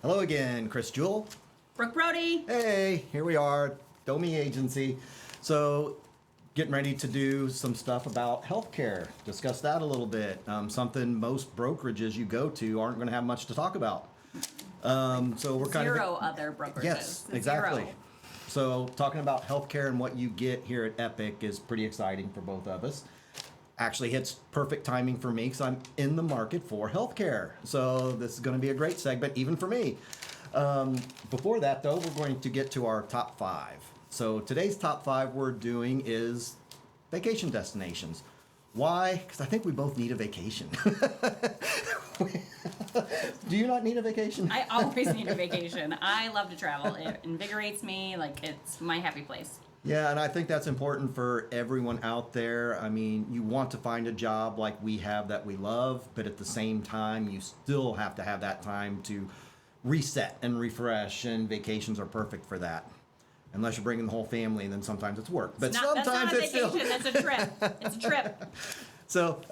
Hello again, Chris Jewell. Brooke Brody. Hey, here we are, Domi Agency. So, getting ready to do some stuff about healthcare. Discuss that a little bit. Something most brokerages you go to aren't going to have much to talk about. So we're kind Zero of other brokerages. yes, exactly. Zero. So talking about healthcare and what you get here at Epique is pretty exciting for both of us. Actually hits perfect timing for me because I'm in the market for healthcare. So this is going to be a great segment even for me. Before that though, we're going to get to our top 5. So today's top 5 we're doing is vacation destinations. Why? Because I think we both need a vacation. Do you not need a vacation? I always need a vacation. I love to travel. It invigorates me. Like, it's my happy place. Yeah, and I think that's important for everyone out there. I mean, you want to find a job like we have that we love, but at the same time, you still have to have that time to reset and refresh, and vacations are perfect for that. Unless you're bringing the whole family, and then sometimes it's work. But sometimes that's not a it's still... vacation. That's a trip. It's a trip. So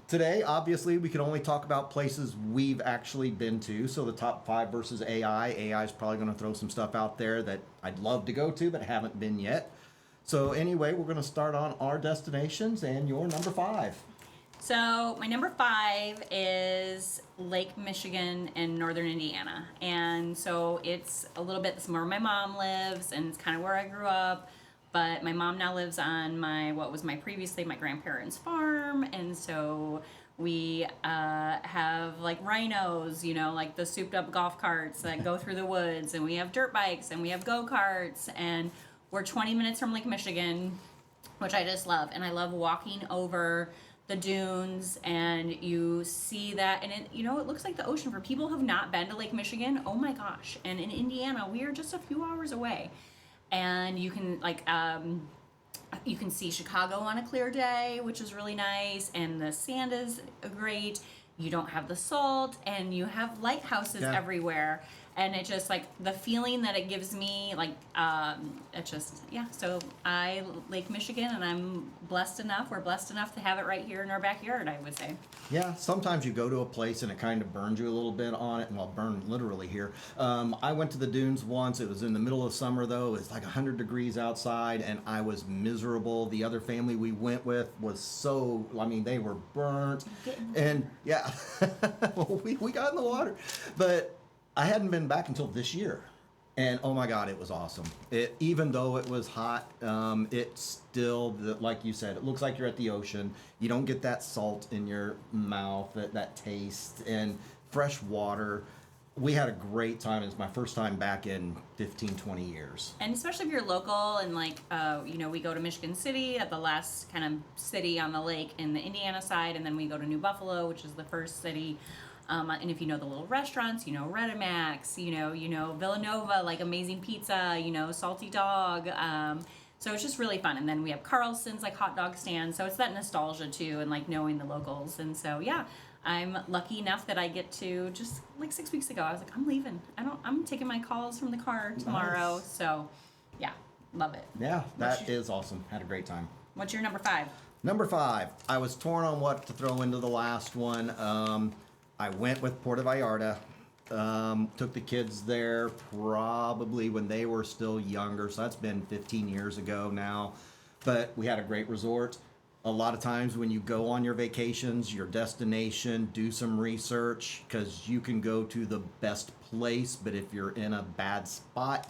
today, obviously, we can only talk about places we've actually been to. So the top 5 versus AI. AI is probably going to throw some stuff out there that I'd love to go to, but haven't been yet. So anyway, we're going to start on our destinations and your number 5. So my number 5 is Lake Michigan in northern Indiana. And so it's a little bit, this is where my mom lives, and it's kind of where I grew up. But my mom now lives on what was previously my grandparents' farm. And so we have like rhinos, like the souped up golf carts that go through the woods. And we have dirt bikes and we have go-karts. And we're 20 minutes from Lake Michigan, which I just love. And I love walking over the dunes, and you see that, and it looks like the ocean. For people who have not been to Lake Michigan, oh my gosh. And in Indiana, we are just a few hours away. And you can you can see Chicago on a clear day, which is really nice, and the sand is great. You don't have the salt, and you have lighthouses everywhere, and it just the feeling that it gives me, it just So Lake Michigan, and we're blessed enough to have it right here in our backyard, I would say. Yeah, sometimes you go to a place and it kind of burns you a little bit on it, and I'll burn literally here. I went to the dunes once. It was in the middle of summer though. It was like 100 degrees outside, and I was miserable. The other family we went with was they were burnt. And yeah, well, we got in the water. But I hadn't been back until this year. And oh my God, it was awesome. Even though it was hot, it's still, like you said, it looks like you're at the ocean. You don't get that salt in your mouth, that taste, and fresh water. We had a great time. It was my first time back in 15, 20 years. And especially if you're local, and we go to Michigan City, at the last kind of city on the lake in the Indiana side, and then we go to New Buffalo, which is the first city. And if you know the little restaurants, Redemax, Villanova, amazing pizza, Salty Dog. So it's just really fun. And then we have Carlson's, hot dog stands. So it's that nostalgia too, and knowing the locals. And so, yeah, I'm lucky enough that I get to just 6 weeks ago, I was like, I'm leaving. I'm taking my calls from the car tomorrow. Nice. So yeah, love it. Yeah, that is awesome. Had a great time. What's your number 5? Number 5, I was torn on what to throw into the last one. I went with Puerto Vallarta. Took the kids there probably when they were still younger, so that's been 15 years ago now. But we had a great resort. A lot of times when you go on your vacations, your destination, do some research, because you can go to the best place, but if you're in a bad spot,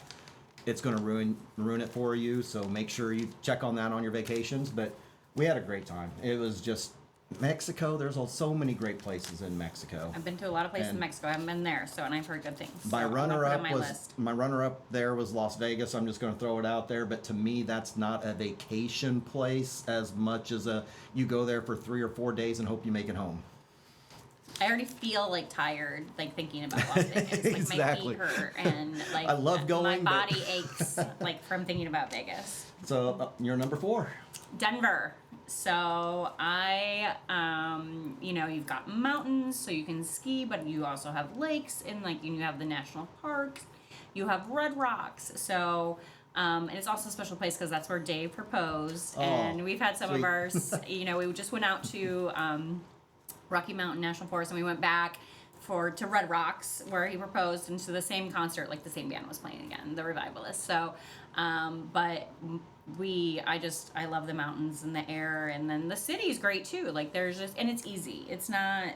it's going to ruin it for you. So make sure you check on that on your vacations. But we had a great time. It was just Mexico. There's so many great places in Mexico. I've been to a lot of places in Mexico. I haven't been there, and I've heard good things. My runner-up there was Las Vegas. I'm just going to throw it out there, but to me, that's not a vacation place as much as you go there for 3 or 4 days and hope you make it home. I already feel tired, thinking about Las Vegas. Exactly. My feet hurt, and I love going. My body aches, from thinking about Vegas. So you're number 4. Denver. So you've got mountains, so you can ski, but you also have lakes, and you have the national parks. You have Red Rocks. So and it's also a special place because that's where Dave proposed. And we've had some of our, we just went out to Rocky Mountain National Forest, and we went back to Red Rocks where he proposed, and to the same concert, like the same band was playing again, the Revivalists. So, but I love the mountains and the air, and then the city is great too. Like there's just, and it's easy. It's not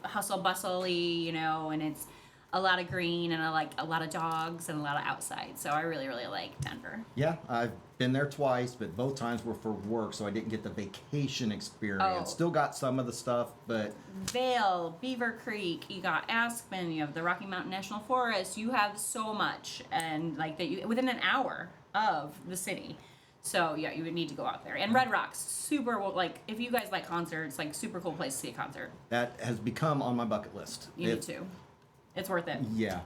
hustle bustly, and it's a lot of green and a lot of dogs and a lot of outside. So I really, really like Denver. Yeah, I've been there twice, but both times were for work, so I didn't get the vacation experience. Oh. Still got some of the stuff, but Vail, Beaver Creek, you got Aspen, you have the Rocky Mountain National Forest. You have so much, and like that within an hour of the city. So yeah, you would need to go out there. And Red Rocks, super, like if you guys like concerts, like super cool place to see a concert. that has become on my bucket list. You need to. It's worth it. Yeah.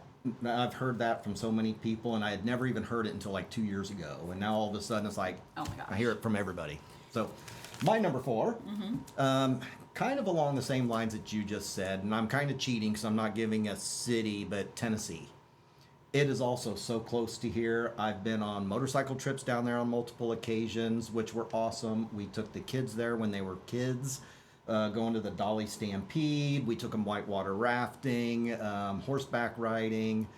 I've heard that from so many people, and I had never even heard it until like 2 years ago. And now all of a sudden it's like, Oh my gosh. I hear it from everybody. So my number 4, kind of along the same lines that you just said, and I'm kind of cheating because I'm not giving a city, but Tennessee. It is also so close to here. I've been on motorcycle trips down there on multiple occasions, which were awesome. We took the kids there when they were kids. Going to the Dolly Stampede. We took them whitewater rafting, horseback riding,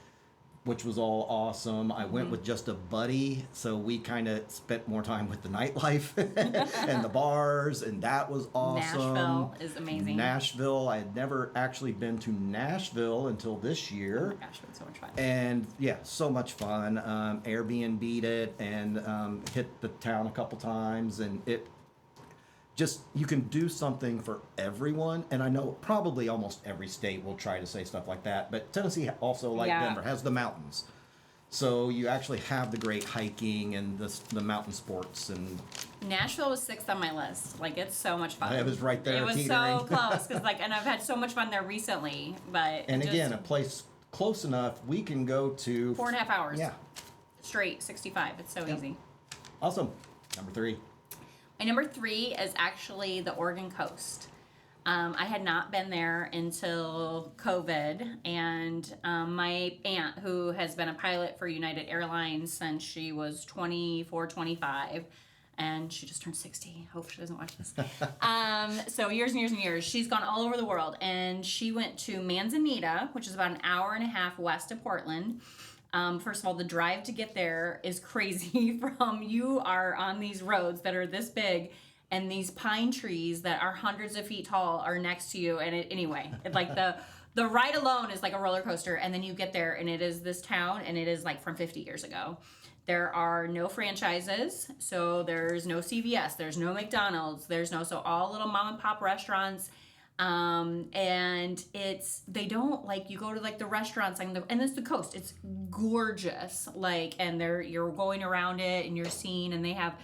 which was all awesome. I went with just a buddy, so we kind of spent more time with the nightlife and the bars, and that was awesome. Nashville is amazing. Nashville, I had never actually been to Nashville until this year. Oh my gosh, it was so much fun. And yeah, so much fun. Airbnb'd it and hit the town a couple times, and it just, you can do something for everyone. And I know probably almost every state will try to say stuff like that, but Tennessee also, like Yeah. Denver, has the mountains. So you actually have the great hiking and the mountain sports. And Nashville was 6th on my list. Like it's so much fun. It was right there, It was teetering. so close because and I've had so much fun there recently. But and just again, a place close enough we can go to 4.5 hours. Yeah. Straight 65. It's so Yep. easy. Awesome. Number 3. My number 3 is actually the Oregon coast. I had not been there until COVID, and my aunt, who has been a pilot for United Airlines since she was 24, 25, and she just turned 60. Hope she doesn't watch this. So years and years and years. She's gone all over the world, and she went to Manzanita, which is about an hour and a half west of Portland. First of all, the drive to get there is crazy. You are on these roads that are this big, and these pine trees that are hundreds of feet tall are next to you. And the ride alone is like a roller coaster. And then you get there, and it is this town, and it is like from 50 years ago. There are no franchises, so there's no CVS, there's no McDonald's, so all little mom and pop restaurants. And they don't, like, you go to like the restaurants and it's the coast, it's gorgeous, like, and you're going around it and you're seeing, and they have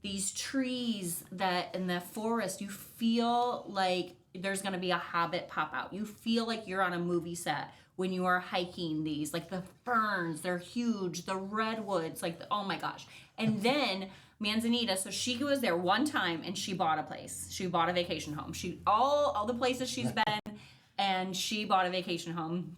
these trees that in the forest, you feel like there's going to be a hobbit pop out. You feel like you're on a movie set when you are hiking these, like the ferns, they're huge, the redwoods, like, oh my gosh. And then Manzanita, so she was there one time and she bought a place. She bought a vacation home. All the places she's been, and she bought a vacation home,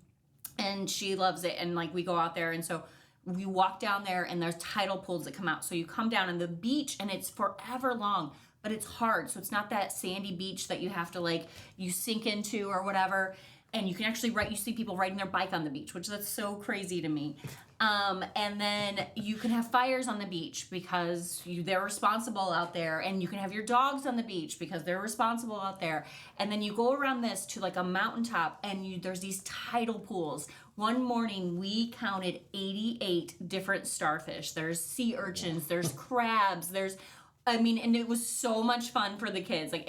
and she loves it. And like we go out there, and so we walk down there, and there's tidal pools that come out. So you come down on the beach, and it's forever long, but it's hard. So it's not that sandy beach that you have to like you sink into or whatever. And you can actually you see people riding their bike on the beach, which that's so crazy to me. And then you can have fires on the beach because they're responsible out there, and you can have your dogs on the beach because they're responsible out there. And then you go around this to like a mountaintop, and there's these tidal pools. One morning we counted 88 different starfish. There's sea urchins, there's crabs, and it was so much fun for the kids. Like,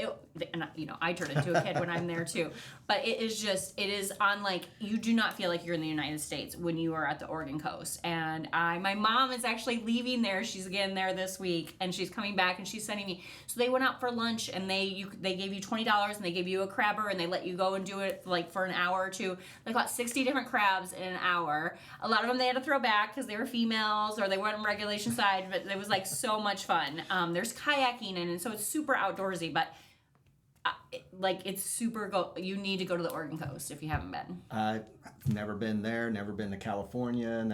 I turn into a kid when I'm there too. But it is on, like, you do not feel like you're in the United States when you are at the Oregon coast. And my mom is actually leaving there. She's again there this week, and she's coming back, and she's sending me. So they went out for lunch, and they gave you $20, and they gave you a crabber, and they let you go and do it like for an hour or two. They got 60 different crabs in an hour. A lot of them they had to throw back because they were females or they weren't on regulation side, but it was like so much fun. There's kayaking in, and so it's super outdoorsy, but it's super you need to go to the Oregon coast if you haven't been. I've never been there, never been to California,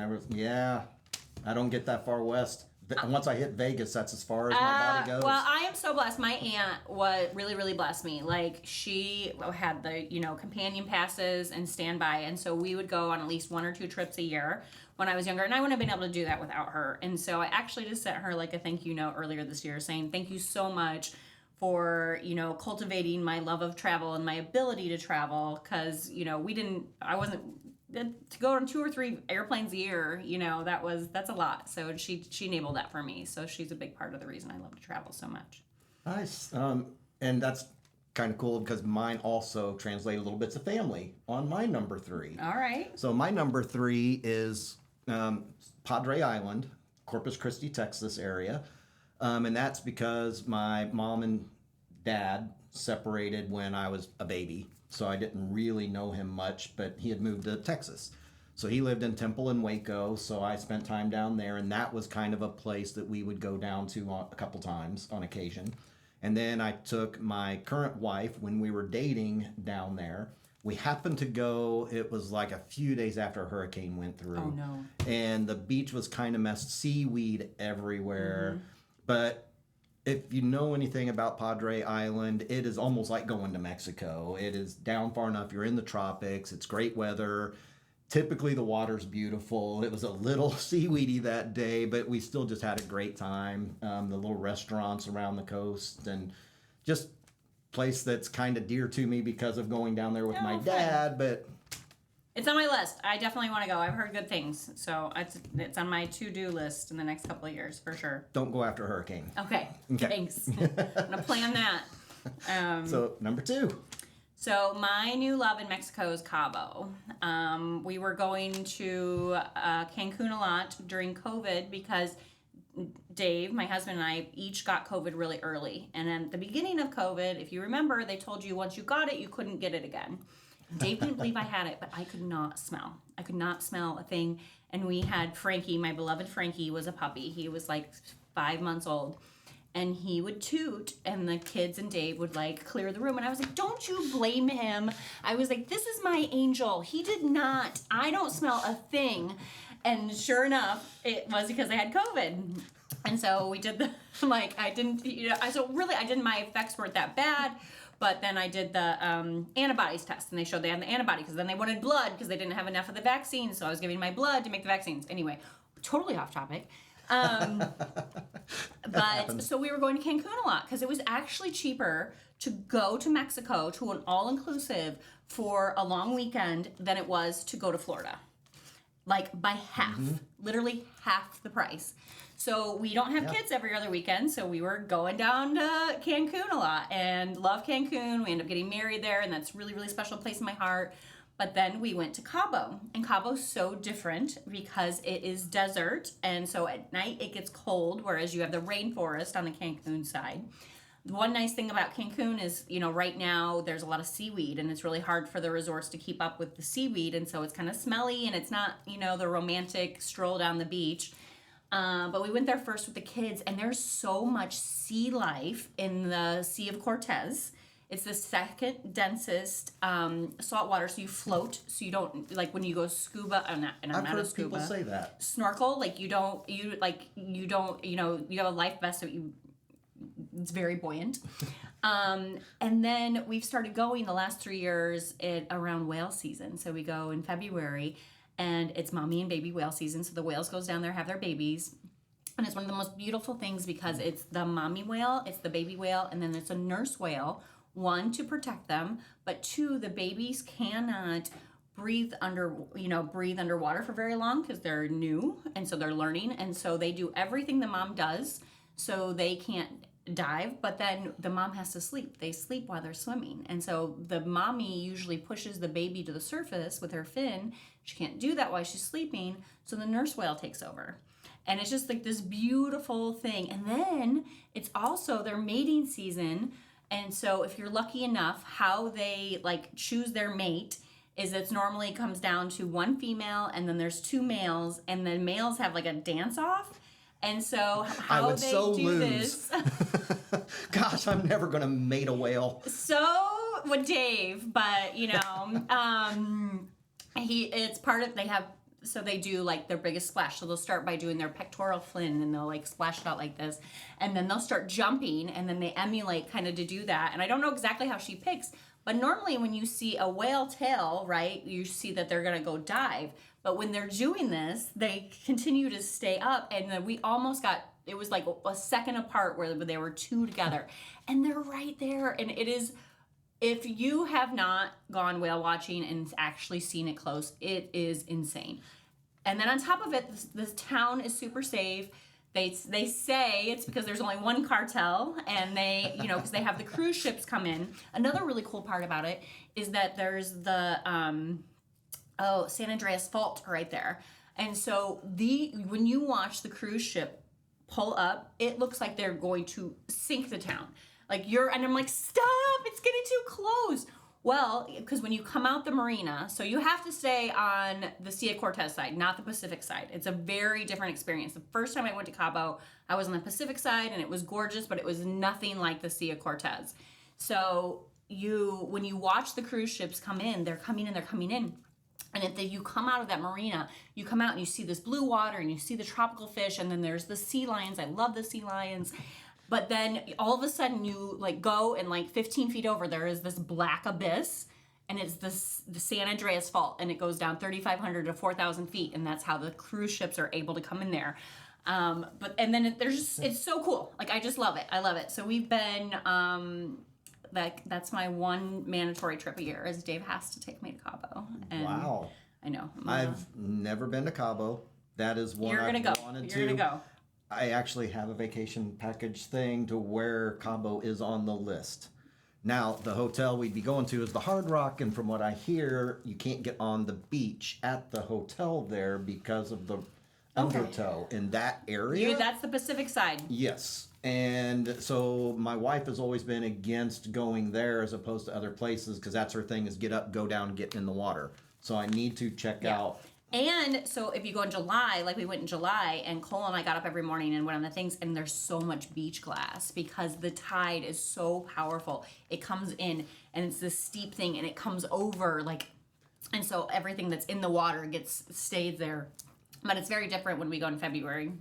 I don't get that far west. Once I hit Vegas, that's as far as my body goes. Well, I am so blessed. My aunt was really, really blessed me. Like, she had the, companion passes and standby. And so we would go on at least 1 or 2 trips a year when I was younger. And I wouldn't have been able to do that without her. And so I actually just sent her like a thank you note earlier this year saying, thank you so much for, cultivating my love of travel and my ability to travel. Cause, to go on 2 or 3 airplanes a year, that's a lot. So she enabled that for me. So she's a big part of the reason I love to travel so much. Nice. And that's kind of cool because mine also translate a little bit to family on my number 3. All right. So my number 3 is Padre Island, Corpus Christi, Texas area. And that's because my mom and dad separated when I was a baby. So I didn't really know him much, but he had moved to Texas. So he lived in Temple and Waco, so I spent time down there, and that was kind of a place that we would go down to a couple times on occasion. And then I took my current wife when we were dating down there. We happened to go, it was like a few days after a hurricane went through. Oh, no. And the beach was kind of messed, seaweed everywhere. Mm-hmm. But if you know anything about Padre Island, it is almost like going to Mexico. It is down far enough. You're in the tropics. It's great weather. Typically, the water's beautiful. It was a little seaweedy that day, but we still just had a great time. The little restaurants around the coast and just place that's kind of dear to me because of going down there with my dad. But it's on my list. I definitely want to go. I've heard good things. So it's on my to-do list in the next couple of years, for sure. Don't go after a hurricane. Okay. Thanks. I'm going to plan that. So, number 2. So, my new love in Mexico is Cabo. We were going to Cancun a lot during COVID because Dave, my husband, and I each got COVID really early. And at the beginning of COVID, if you remember, they told you once you got it, you couldn't get it again. Dave didn't believe I had it, but I could not smell. I could not smell a thing. And we had Frankie, my beloved Frankie, was a puppy. He was like 5 months old. And he would toot, and the kids and Dave would like clear the room. And I was like, don't you blame him. I was like, this is my angel. He did not. I don't smell a thing. And sure enough, it was because I had COVID. And so we did I didn't, my effects weren't that bad. But then I did the antibodies test, and they showed they had the antibody because then they wanted blood because they didn't have enough of the vaccine. So I was giving my blood to make the vaccines. Anyway, totally off topic. But so we were going to Cancun a lot because it was actually cheaper to go to Mexico to an all-inclusive for a long weekend than it was to go to Florida. Like by half, literally half the price. So we don't have kids every other weekend, so we were going down to Cancun a lot and love Cancun. We ended up getting married there, and that's a really, really special place in my heart. But then we went to Cabo, and Cabo's so different because it is desert, and so at night it gets cold, whereas you have the rainforest on the Cancun side. The one nice thing about Cancun is, right now there's a lot of seaweed, and it's really hard for the resorts to keep up with the seaweed, and so it's kind of smelly, and it's not, the romantic stroll down the beach. But we went there first with the kids, and there's so much sea life in the Sea of Cortez. It's the second densest salt water, so you float, so you don't, like when you go scuba, I'm not I've heard a scuba. people say that. Snorkel, you have a life vest, so it's very buoyant. And then we've started going the last 3 years around whale season. So we go in February, and it's mommy and baby whale season. So the whales goes down there, have their babies. And it's one of the most beautiful things because it's the mommy whale, it's the baby whale, and then it's a nurse whale. 1, to protect them, but 2, the babies cannot breathe underwater for very long because they're new, and so they're learning, and so they do everything the mom does, so they can't dive, but then the mom has to sleep. They sleep while they're swimming, and so the mommy usually pushes the baby to the surface with her fin. She can't do that while she's sleeping, so the nurse whale takes over. And it's just like this beautiful thing. And then it's also their mating season. And so if you're lucky enough, how they choose their mate is it's normally comes down to 1 female and then there's 2 males, and the males have a dance off. And so how they do this. Gosh, I'm never going to mate a whale. So would Dave, but it's part of, they have so they do like their biggest splash. So they'll start by doing their pectoral fin and they'll like splash it out like this. And then they'll start jumping and then they emulate kind of to do that. And I don't know exactly how she picks, but normally when you see a whale tail, right, you see that they're going to go dive. But when they're doing this, they continue to stay up. And then we almost got, it was like a second apart where they were two together. And they're right there. And it is, if you have not gone whale watching and actually seen it close, it is insane. And then on top of it, this town is super safe. They say it's because there's only one cartel, and they, you know, because they have the cruise ships come in. Another really cool part about it is that there's the San Andreas Fault right there. And so when you watch the cruise ship pull up, it looks like they're going to sink the town. And I'm like, stop, it's getting too close. Well, because when you come out the marina, so you have to stay on the Sea of Cortez side, not the Pacific side. It's a very different experience. The first time I went to Cabo, I was on the Pacific side and it was gorgeous, but it was nothing like the Sea of Cortez. So when you watch the cruise ships come in, they're coming in. And if you come out of that marina, you come out and you see this blue water and you see the tropical fish, and then there's the sea lions. I love the sea lions. But then all of a sudden you like go and like 15 feet over there is this black abyss, and it's the San Andreas Fault, and it goes down 3,500 to 4,000 feet, and that's how the cruise ships are able to come in there. It's so cool. Like I just love it. I love it. So we've been that's my one mandatory trip a year is Dave has to take me to Cabo. And wow. I know. I've never been to Cabo. That is one I've wanted to. You're gonna go. I actually have a vacation package thing to where Cabo is on the list. Now, the hotel we'd be going to is the Hard Rock, and from what I hear, you can't get on the beach at the hotel there because of the undertow in that area. That's the Pacific side. Yes. And so my wife has always been against going there as opposed to other places because that's her thing is get up, go down, get in the water. So I need to check out. And so if you go in July, like we went in July, and Cole and I got up every morning and went on the things, and there's so much beach glass because the tide is so powerful. It comes in, and it's this steep thing, and it comes over, and so everything that's in the water stays there. But it's very different when we go in February.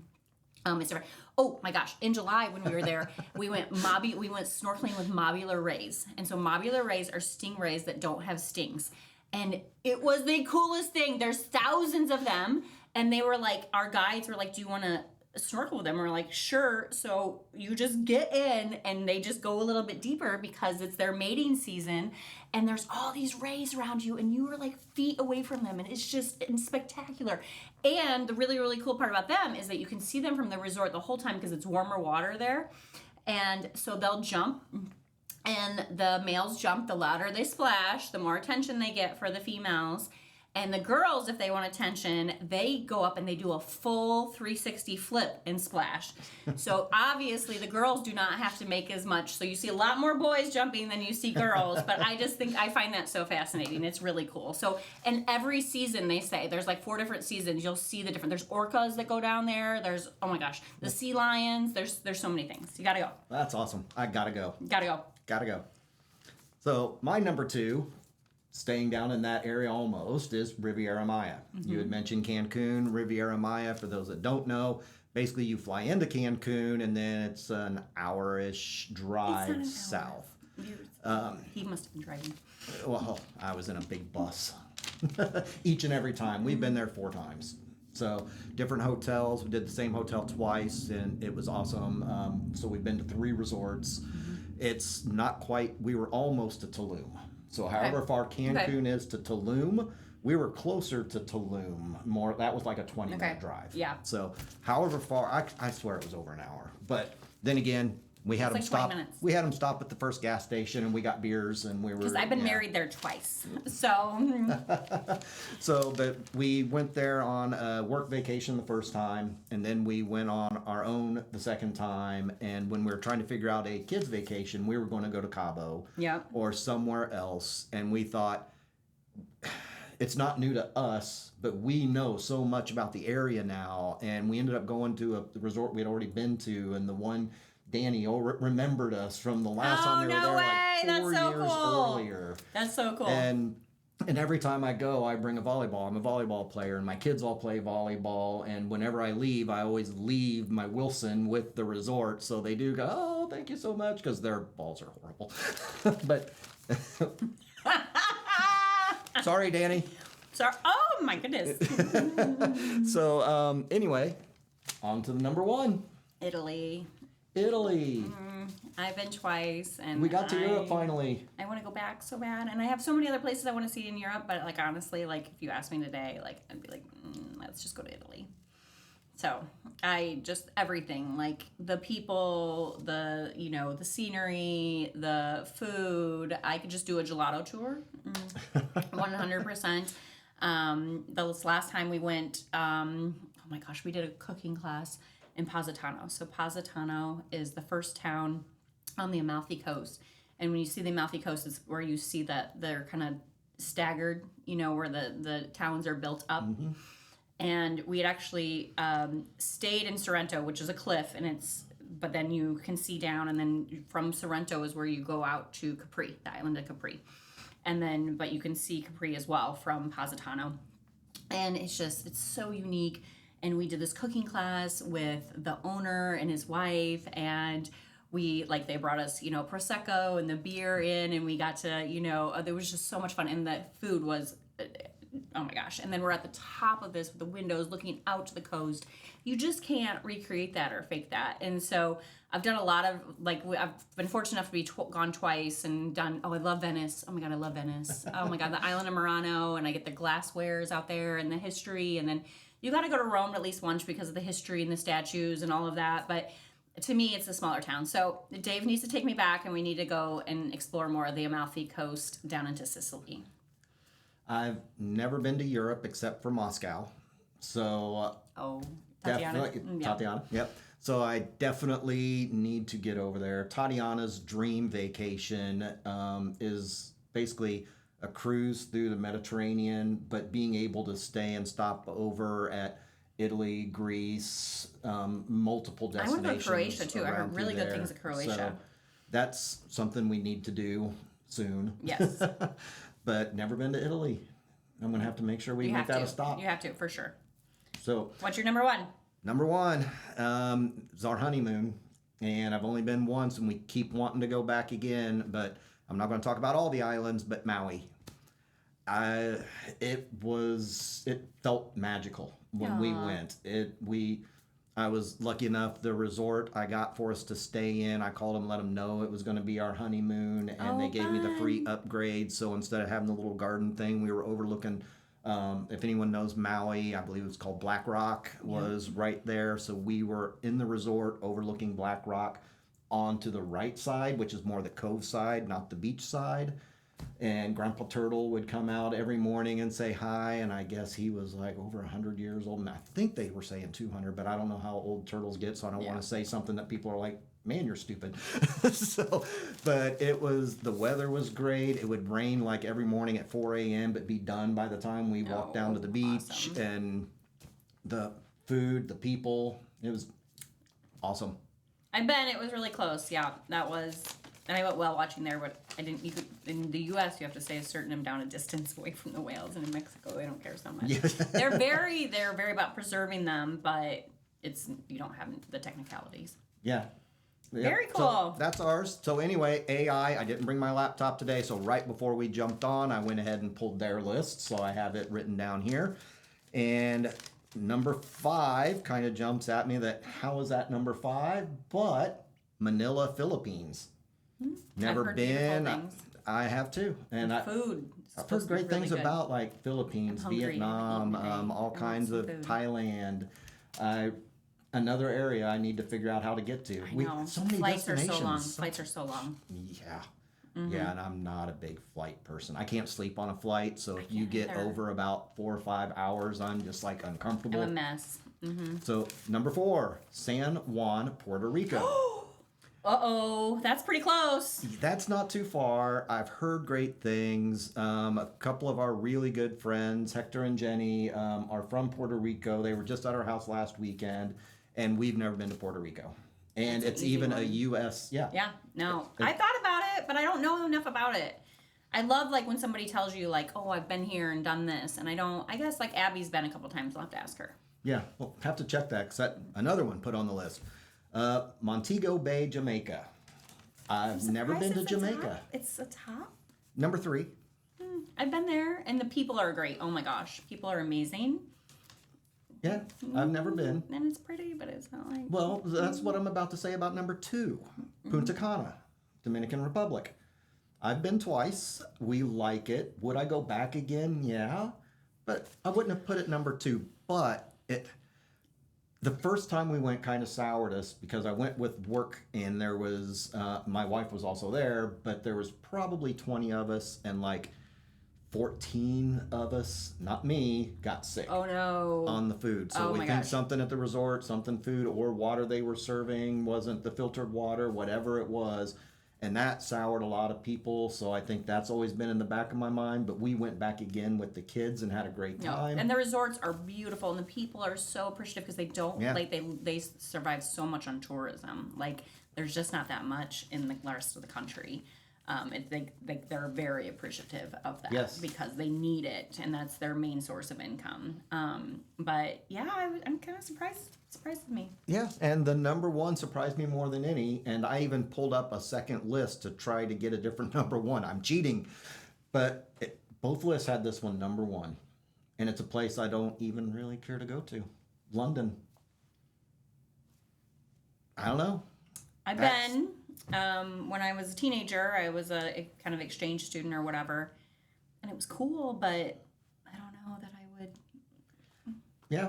It's different. Oh my gosh! In July when we were there, we went snorkeling with mobula rays, and so mobula rays are stingrays that don't have stings. And it was the coolest thing. There's thousands of them. And they were like, our guides were like, do you want to snorkel with them? We're like, sure. So you just get in and they just go a little bit deeper because it's their mating season. And there's all these rays around you and you are like feet away from them. And it's spectacular. And the really, really cool part about them is that you can see them from the resort the whole time because it's warmer water there. And so they'll jump. And the males jump, the louder they splash, the more attention they get for the females. And the girls, if they want attention, they go up and they do a full 360 flip and splash. So obviously the girls do not have to make as much. So you see a lot more boys jumping than you see girls. But I find that so fascinating. It's really cool. So, and every season they say, there's like 4 different seasons. You'll see the different, there's orcas that go down there. There's, oh my gosh, the sea lions. There's so many things. You gotta go. That's awesome. I gotta go. Gotta go. So my number 2, staying down in that area almost, is Riviera Maya. Mm-hmm. You had mentioned Cancun, Riviera Maya. For those that don't know, basically you fly into Cancun and then it's an hour-ish drive south. He must have been driving. Well, I was in a big bus each and every time. We've been there 4 times. So different hotels. We did the same hotel twice and it was awesome. So we've been to 3 resorts. It's not quite, we were almost to Tulum. So however far Cancun is to Tulum, we were closer to Tulum. That was like a 20-minute drive. Yeah. So however far, I swear it was over an hour. But then again, we had them stop. We had them stop at the first gas station, and we got beers, and we were. Because I've been married there twice, so. But we went there on a work vacation the first time, and then we went on our own the second time. And when we were trying to figure out a kids' vacation, we were going to go to Cabo, or somewhere else, and we thought. It's not new to us, but we know so much about the area now, and we ended up going to a resort we had already been to, and the one. Danny remembered us from the last time they were there, like 4 years earlier. That's so cool. And And every time I go, I bring a volleyball. I'm a volleyball player, and my kids all play volleyball. And whenever I leave, I always leave my Wilson with the resort. So they do go, oh, thank you so much, because their balls are horrible. But sorry, Danny. Sorry. Oh my goodness. So anyway, on to the number one. Italy. Italy. I've been twice, and We got to Europe finally. I want to go back so bad, and I have so many other places I want to see in Europe. But like honestly, like if you asked me today, like I'd be like, let's just go to Italy. So I just everything, like the people, the the scenery, the food. I could just do a gelato tour, 100%. The last time we went, oh my gosh, we did a cooking class in Positano. So Positano is the first town on the Amalfi Coast. And when you see the Amalfi Coast, it's where you see that they're kind of staggered, where the towns are built up. Mm-hmm. And we had actually stayed in Sorrento, which is a cliff, but then you can see down, and then from Sorrento is where you go out to Capri, the island of Capri. But you can see Capri as well from Positano. And it's so unique. And we did this cooking class with the owner and his wife, and they brought us, Prosecco and the beer in, and we got to, there was just so much fun. And the food was, oh my gosh. And then we're at the top of this with the windows looking out to the coast. You just can't recreate that or fake that. And so I've done a lot of, I've been fortunate enough to be gone twice and done, I love Venice. Oh my God, I love Venice. Oh my God, the island of Murano, and I get the glasswares out there and the history. And then you got to go to Rome at least once because of the history and the statues and all of that. But to me, it's a smaller town. So Dave needs to take me back, and we need to go and explore more of the Amalfi Coast down into Sicily. I've never been to Europe except for Moscow. So Tatiana. Tatiana, yep. So I definitely need to get over there. Tatiana's dream vacation is basically a cruise through the Mediterranean, but being able to stay and stop over at Italy, Greece, multiple destinations. I want to go to Croatia too. I heard really good things at Croatia. So that's something we need to do soon. Yes. But never been to Italy. I'm going to have to make sure we make that a stop. You have to, for sure. So what's your number one? Number one is our honeymoon. And I've only been once, and we keep wanting to go back again. But I'm not going to talk about all the islands, but Maui. It felt magical when we went. I was lucky enough, the resort I got for us to stay in, I called them, let them know it was going to be our honeymoon, and they gave me the free upgrade. So instead of having the little garden thing, we were overlooking, if anyone knows Maui, I believe it's called Black Rock, was right there. So we were in the resort overlooking Black Rock onto the right side, which is more the cove side, not the beach side. And Grandpa Turtle would come out every morning and say hi, and I guess he was like over 100 years old, and I think they were saying 200, but I don't know how old turtles get, so I don't want to say something that people are like, man, you're stupid. But the weather was great. It would rain like every morning at 4 a.m., but be done by the time we walked down to the beach. Awesome. And the food, the people, it was awesome. I've been. It was really close. Yeah, that was. And I went whale watching there, but I didn't. In the U.S., you have to stay a certain amount of distance away from the whales, and in Mexico, they don't care so much. Yeah. They're very about preserving them, but you don't have the technicalities. Yeah. Yep. Very cool. So that's ours. So anyway, AI, I didn't bring my laptop today, so right before we jumped on, I went ahead and pulled their list, so I have it written down here. And number 5 kind of jumps at me that, how is that number 5? But Manila, Philippines. Never been. I have too. And food. I've heard great things about like Philippines, Vietnam, all kinds of food. Thailand. Another area I need to figure out how to get to. I know. So many Flights destinations. Flights are so long. Yeah. Mm-hmm. Yeah, and I'm not a big flight person. I can't sleep on a flight, so if you get over about 4 or 5 hours, I'm just like uncomfortable. I'm a mess. Mm-hmm. So number 4, San Juan, Puerto Rico. Uh-oh, that's pretty close. That's not too far. I've heard great things. A couple of our really good friends, Hector and Jenny, are from Puerto Rico. They were just at our house last weekend, and we've never been to Puerto Rico. And it's even a U.S. Yeah. Yeah, no. I thought about it, but I don't know enough about it. I love like when somebody tells you like, oh, I've been here and done this, and I guess like Abby's been a couple times. I'll have to ask her. Yeah, we'll have to check that, because that another one put on the list. Montego Bay, Jamaica. I've never been to Jamaica. It's a top. Number 3. I've been there, and the people are great. Oh my gosh, people are amazing. Yeah, I've never been. And it's pretty, but it's not like... Well, that's what I'm about to say about number 2. Punta Cana, Dominican Republic. I've been twice. We like it. Would I go back again? Yeah. But I wouldn't have put it number 2. But the first time we went kind of soured us, because I went with work, and there was, my wife was also there, but there was probably 20 of us, and like 14 of us, not me, got sick. Oh no. On the food. So we think something at the resort, something food or water they were serving wasn't the filtered water, whatever it was. And that soured a lot of people. So I think that's always been in the back of my mind. But we went back again with the kids and had a great time. And the resorts are beautiful, and the people are so appreciative, because they don't like they survive so much on tourism. Like there's just not that much in the rest of the country. They're very appreciative of that because they need it, and that's their main source of income. But yeah, I'm kind of surprised with me. Yeah, and the number 1 surprised me more than any, and I even pulled up a second list to try to get a different number 1. I'm cheating, but both lists had this one number 1, and it's a place I don't even really care to go to. London. I don't know. I've been. When I was a teenager, I was a kind of exchange student or whatever, and it was cool, but I don't know that I would. Yeah,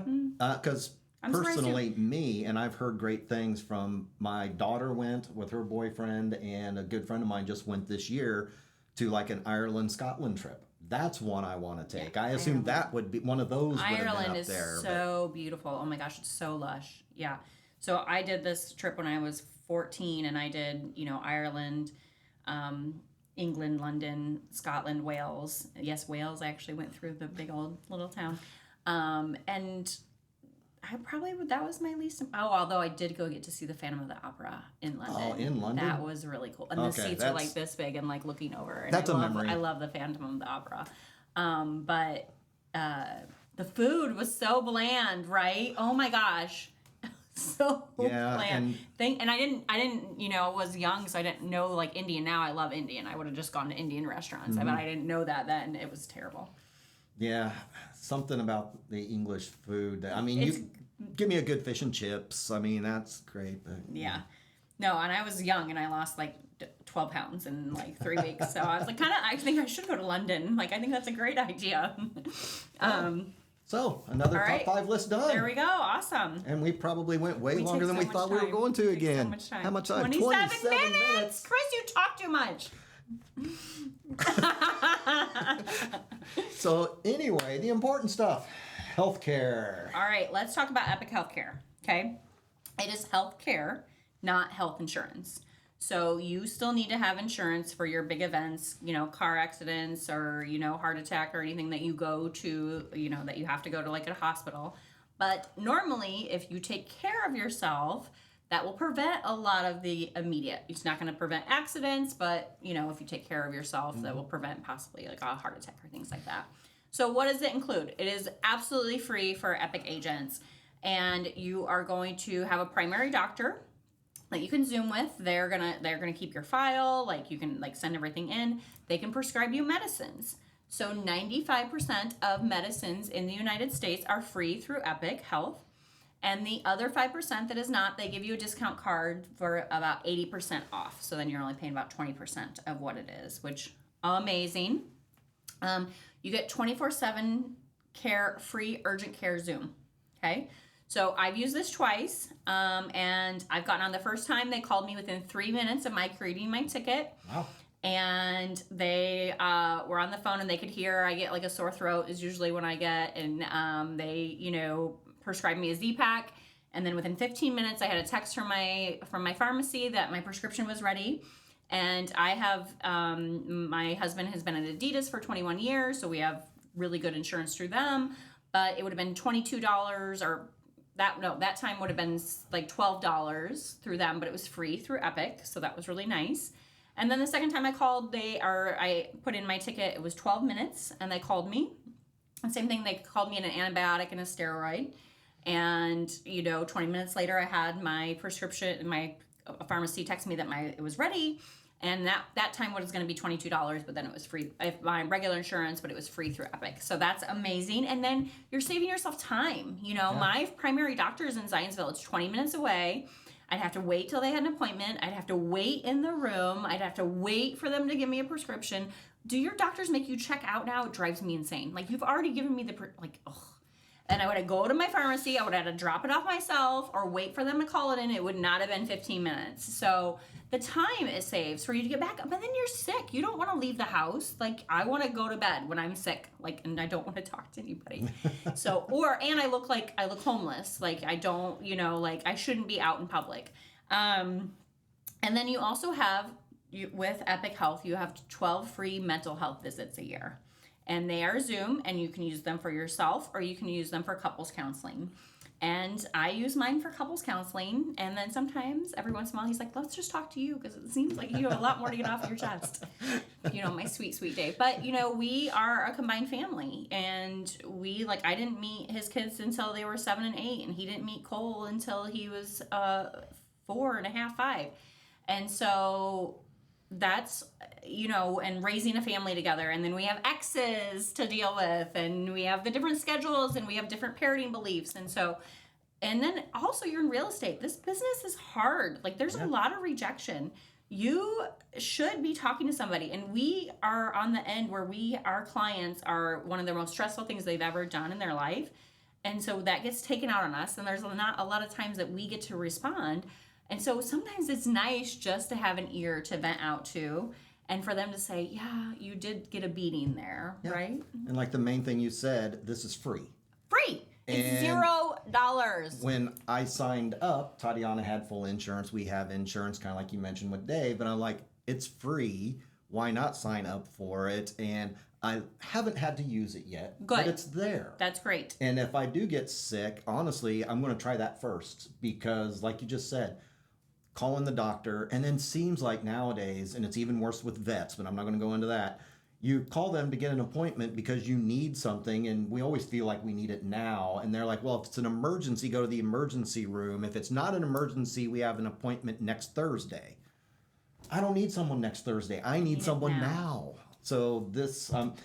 because personally, me, and I've heard great things from my daughter went with her boyfriend, and a good friend of mine just went this year to like an Ireland-Scotland trip. That's one I want to take. I assume that would be one of those. Ireland is so beautiful. Oh my gosh, it's so lush. Yeah. So I did this trip when I was 14, and I did, Ireland, England, London, Scotland, Wales. Yes, Wales. I actually went through the big old little town. And I probably would, that was my least, although I did go get to see the Phantom of the Opera in London. Oh, in London? That was really cool. And the seats are like this big and like looking over. And that's a memory. I love the Phantom of the Opera. But the food was so bland, right? Oh my gosh. So bland. And I didn't, was young, so I didn't know like Indian. Now I love Indian. I would have just gone to Indian restaurants, but I didn't know that then. It was terrible. Yeah, something about the English food. I mean, you give me a good fish and chips. I mean, that's great. But, yeah. No, and I was young, and I lost like 12 pounds in like 3 weeks. So I was like, I think I should go to London. Like, I think that's a great idea. So, another top 5 list done. There we go. Awesome. And we probably went way longer than we thought we were going to again. So much time. How much time? 27 minutes. Chris, you talk too much. So, anyway, the important stuff. Healthcare. All right, let's talk about Epic Healthcare. Okay? It is healthcare, not health insurance. So you still need to have insurance for your big events, car accidents or, heart attack or anything that you go to, that you have to go to like a hospital. But normally, if you take care of yourself, that will prevent a lot of the immediate. It's not going to prevent accidents, but, if you take care of yourself, that will prevent possibly like a heart attack or things like that. So what does it include? It is absolutely free for Epic agents. And you are going to have a primary doctor that you can Zoom with. They're gonna keep your file. Like you can send everything in. They can prescribe you medicines. So 95% of medicines in the United States are free through Epic Health, and the other 5% that is not, they give you a discount card for about 80% off. So then you're only paying about 20% of what it is, which amazing. You get 24/7 care, free urgent care Zoom. Okay. So I've used this twice, and I've gotten on the first time. They called me within 3 minutes of my creating my ticket. Wow. And they were on the phone, and they could hear I get like a sore throat is usually when I get, and they prescribed me a Z-Pack. And then within 15 minutes, I had a text from my pharmacy that my prescription was ready. And I have my husband has been at Adidas for 21 years, so we have really good insurance through them. But it would have been $22 or that time would have been like $12 through them, but it was free through Epic, so that was really nice. And then the second time I called, I put in my ticket. It was 12 minutes, and they called me. And same thing, they called me an antibiotic and a steroid. And 20 minutes later, I had my prescription. My pharmacy texted me that it was ready. And that time was going to be $22, but then it was free. I have my regular insurance, but it was free through Epic. So that's amazing. And then you're saving yourself time. My primary doctor is in Zionsville. It's 20 minutes away. I'd have to wait till they had an appointment. I'd have to wait in the room. I'd have to wait for them to give me a prescription. Do your doctors make you check out now? It drives me insane. Like, you've already given me ugh. And I would have go to my pharmacy. I would have to drop it off myself or wait for them to call it in. It would not have been 15 minutes. So the time it saves for you to get back up. But then you're sick. You don't want to leave the house. Like, I want to go to bed when I'm sick. And I don't want to talk to anybody. And I look homeless. Like, I don't, I shouldn't be out in public. And then you also have, with Epic Health, you have 12 free mental health visits a year. And they are Zoom, and you can use them for yourself, or you can use them for couples counseling. And I use mine for couples counseling. And then sometimes, every once in a while, he's like, let's just talk to you, because it seems like you have a lot more to get off your chest. My sweet, sweet Dave. But, we are a combined family. And I didn't meet his kids until they were 7 and 8. And he didn't meet Cole until he was 4.5, 5. And so that's, and raising a family together. And then we have exes to deal with, and we have the different schedules, and we have different parenting beliefs. And then also, you're in real estate. This business is hard. Like, there's a lot of rejection. You should be talking to somebody. And we are on the end where our clients are one of the most stressful things they've ever done in their life. And so that gets taken out on us. And there's not a lot of times that we get to respond. And so sometimes it's nice just to have an ear to vent out to, and for them to say, yeah, you did get a beating there, right? And like the main thing you said, this is free. Free. It's $0. When I signed up, Tatiana had full insurance. We have insurance, kind of like you mentioned with Dave. And I'm like, it's free. Why not sign up for it? And I haven't had to use it yet. Good. But it's there. That's great. And if I do get sick, honestly, I'm going to try that first. Because like you just said, calling the doctor, and then seems like nowadays, and it's even worse with vets, but I'm not going to go into that, you call them to get an appointment because you need something, and we always feel like we need it now, and they're like, well, if it's an emergency, go to the emergency room. If it's not an emergency, we have an appointment next Thursday. I don't need someone next Thursday. I need someone now. So this, I'm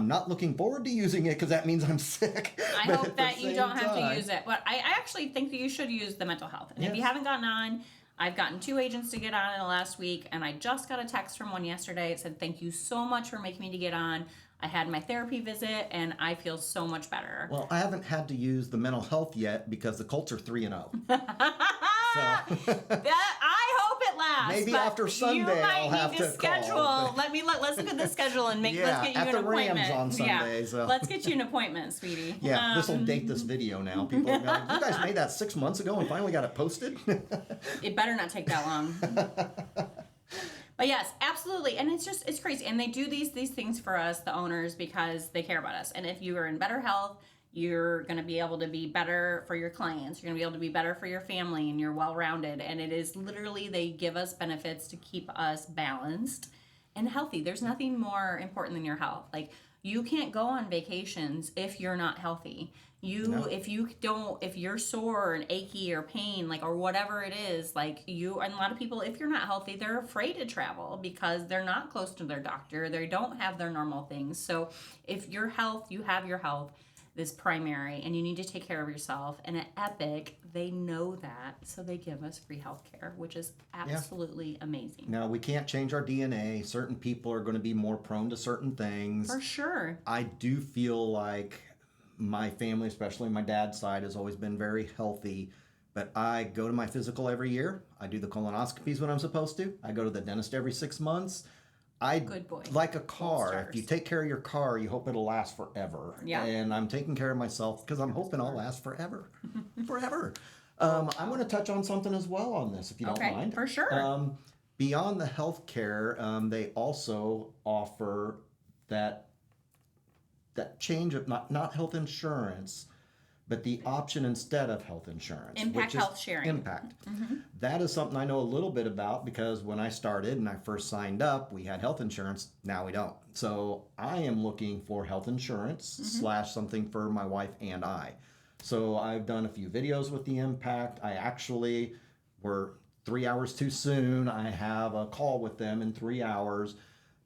not looking forward to using it because that means I'm sick. I hope that you don't have to use it. But I actually think that you should use the mental health. And if you haven't gotten on, I've gotten 2 agents to get on in the last week, and I just got a text from one yesterday. It said, thank you so much for making me to get on. I had my therapy visit, and I feel so much better. Well, I haven't had to use the mental health yet because the Colts are 3-0. So I hope it lasts. Maybe after Sunday I'll have to schedule. call. Let's look at the schedule and let's get you at an the appointment. Rams on Sunday. Yeah. So. Let's get you an appointment, sweetie. Yeah, this will date this video now. People are like, you guys made that 6 months ago and finally got it posted? It better not take that long. But yes, absolutely. And it's crazy. And they do these things for us, the owners, because they care about us. And if you are in better health, you're going to be able to be better for your clients. You're going to be able to be better for your family, and you're well-rounded. And it is literally, they give us benefits to keep us balanced and healthy. There's nothing more important than your health. Like, you can't go on vacations if you're not healthy. If you're sore and achy or pain, or whatever it is, and a lot of people, if you're not healthy, they're afraid to travel because they're not close to their doctor. They don't have their normal things. So if you have your health is primary, and you need to take care of yourself. And at Epic, they know that, so they give us free health care, which is absolutely amazing. Now, we can't change our DNA. Certain people are going to be more prone to certain things. For sure. I do feel like my family, especially my dad's side, has always been very healthy. But I go to my physical every year. I do the colonoscopies when I'm supposed to. I go to the dentist every 6 months. Good boy. Like a car. If you take care of your car, you hope it'll last forever. Yeah. And I'm taking care of myself because I'm hoping I'll last forever. Forever. I'm going to touch on something as well on this, if you don't mind. For sure. Beyond the health care, they also offer that change of not health insurance, but the option instead of health insurance, Impact which is Health Sharing. Impact. That is something I know a little bit about because when I started and I first signed up, we had health insurance. Now we don't. So I am looking for health insurance slash something for my wife and I. So I've done a few videos with the Impact. I actually were 3 hours too soon. I have a call with them in 3 hours.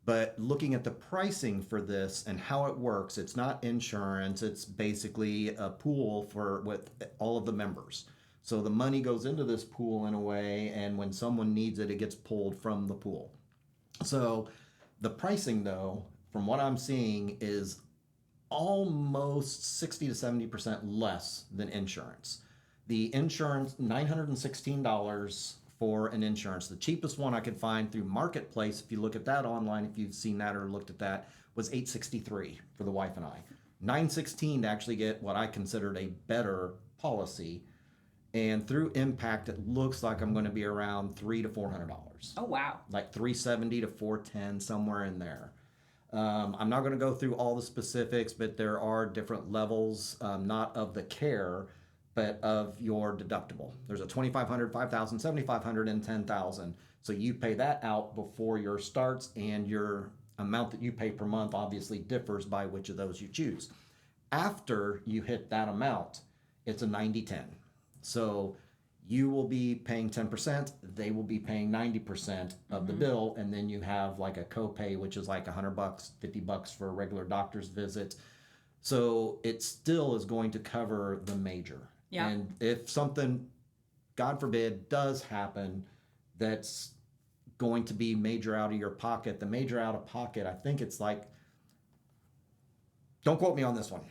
But looking at the pricing for this and how it works, it's not insurance. It's basically a pool with all of the members. So the money goes into this pool in a way, and when someone needs it, it gets pulled from the pool. So the pricing, though, from what I'm seeing, is almost 60 to 70% less than insurance. The insurance, $916 for an insurance. The cheapest one I could find through Marketplace, if you look at that online, if you've seen that or looked at that, was $863 for the wife and I. $916 to actually get what I considered a better policy. And through Impact, it looks like I'm going to be around $300 to $400. Oh, wow. Like $370 to $410, somewhere in there. I'm not going to go through all the specifics, but there are different levels, not of the care, but of your deductible. There's a $2,500, $5,000, $7,500, and $10,000. So you pay that out before yours starts, and your amount that you pay per month obviously differs by which of those you choose. After you hit that amount, it's a 90-10. So you will be paying 10%, they will be paying 90% of the bill, and then you have like a copay, which is like $100, $50 for a regular doctor's visit. So it still is going to cover the major. Yeah. And if something, God forbid, does happen that's going to be major out of your pocket, the major out of pocket, I think it's like, don't quote me on this one,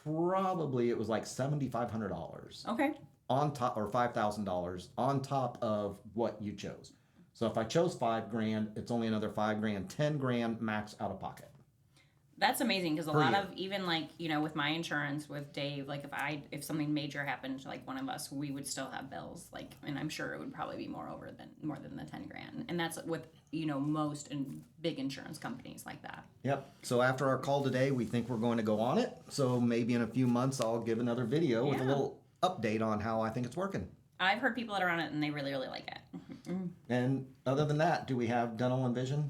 probably it was like $7,500. Okay. On top, or $5,000 on top of what you chose. So if I chose $5,000, it's only another $5,000, $10,000 max out of pocket. That's amazing because a Per lot year. of even like with my insurance with Dave, like if something major happened to like one of us, we would still have bills. Like, and I'm sure it would probably be more than the $10,000, and that's with most big insurance companies like that. Yep. So after our call today, we think we're going to go on it. So maybe in a few months, I'll give another video with a little update on how I think it's working. I've heard people that are on it and they really, really like it. And other than that, do we have dental and vision?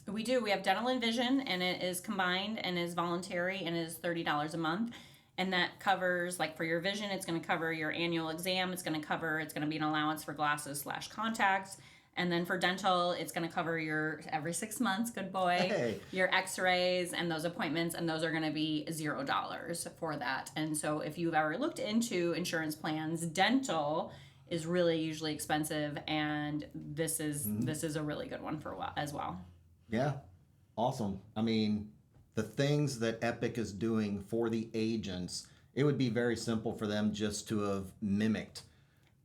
We do. We have dental and vision, and it is combined and is voluntary and is $30 a month. And that covers, like for your vision, it's going to cover your annual exam. It's going to be an allowance for glasses / contacts. And then for dental, it's going to cover your every 6 months, good boy, your x-rays and those appointments. And those are going to be $0 for that. And so if you've ever looked into insurance plans, dental is really usually expensive. And this is a really good one as well. Yeah. Awesome. I mean, the things that Epic is doing for the agents, it would be very simple for them just to have mimicked.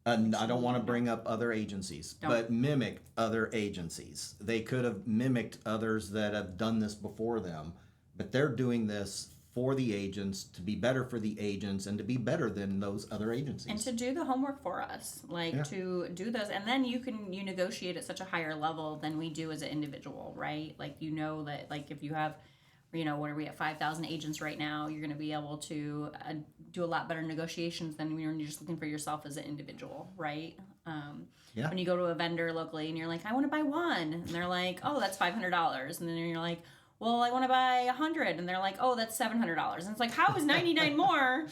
And I don't want to bring up other agencies, but mimic other agencies. They could have mimicked others that have done this before them, but they're doing this for the agents to be better for the agents and to be better than those other agencies. And to do the homework for us, to do those. And then you negotiate at such a higher level than we do as an individual, right? Like, that like if you have, what are we at 5,000 agents right now, you're going to be able to do a lot better negotiations than when you're just looking for yourself as an individual, right? When you go to a vendor locally and you're like, I want to buy one. And they're like, oh, that's $500. And then you're like, well, I want to buy 100. And they're like, oh, that's $700. And it's like, how is 99 more?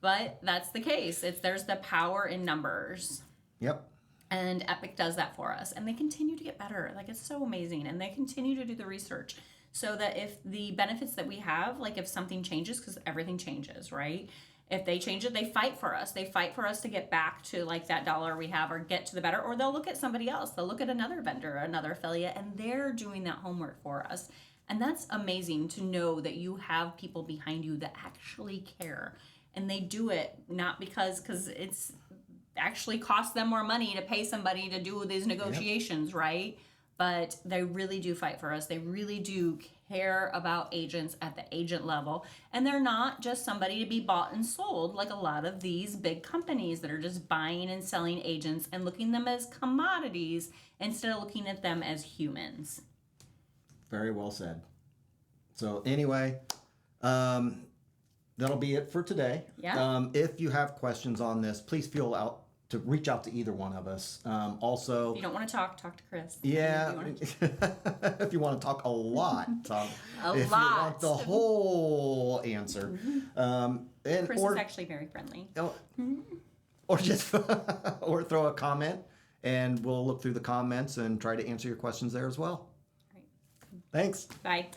But that's the case. There's the power in numbers. Yep. And Epic does that for us. And they continue to get better. Like, it's so amazing. And they continue to do the research so that if the benefits that we have, like if something changes, because everything changes, right? If they change it, they fight for us. They fight for us to get back to like that dollar we have or get to the better. Or they'll look at somebody else. They'll look at another vendor, another affiliate, and they're doing that homework for us. And that's amazing to know that you have people behind you that actually care. And they do it not because it's actually costs them more money to pay somebody to do these negotiations, right? But they really do fight for us. They really do care about agents at the agent level. And they're not just somebody to be bought and sold like a lot of these big companies that are just buying and selling agents and looking at them as commodities instead of looking at them as humans. Very well said. So anyway, that'll be it for today. Yeah. If you have questions on this, please feel out to reach out to either one of us. Also, If you don't want to talk to Chris. yeah, If you if you want to talk a lot, talk. If you lot. want the whole answer, and Chris is actually very friendly. or just or throw a comment, and we'll look through the comments and try to answer your questions there as well. Right. Thanks. Bye.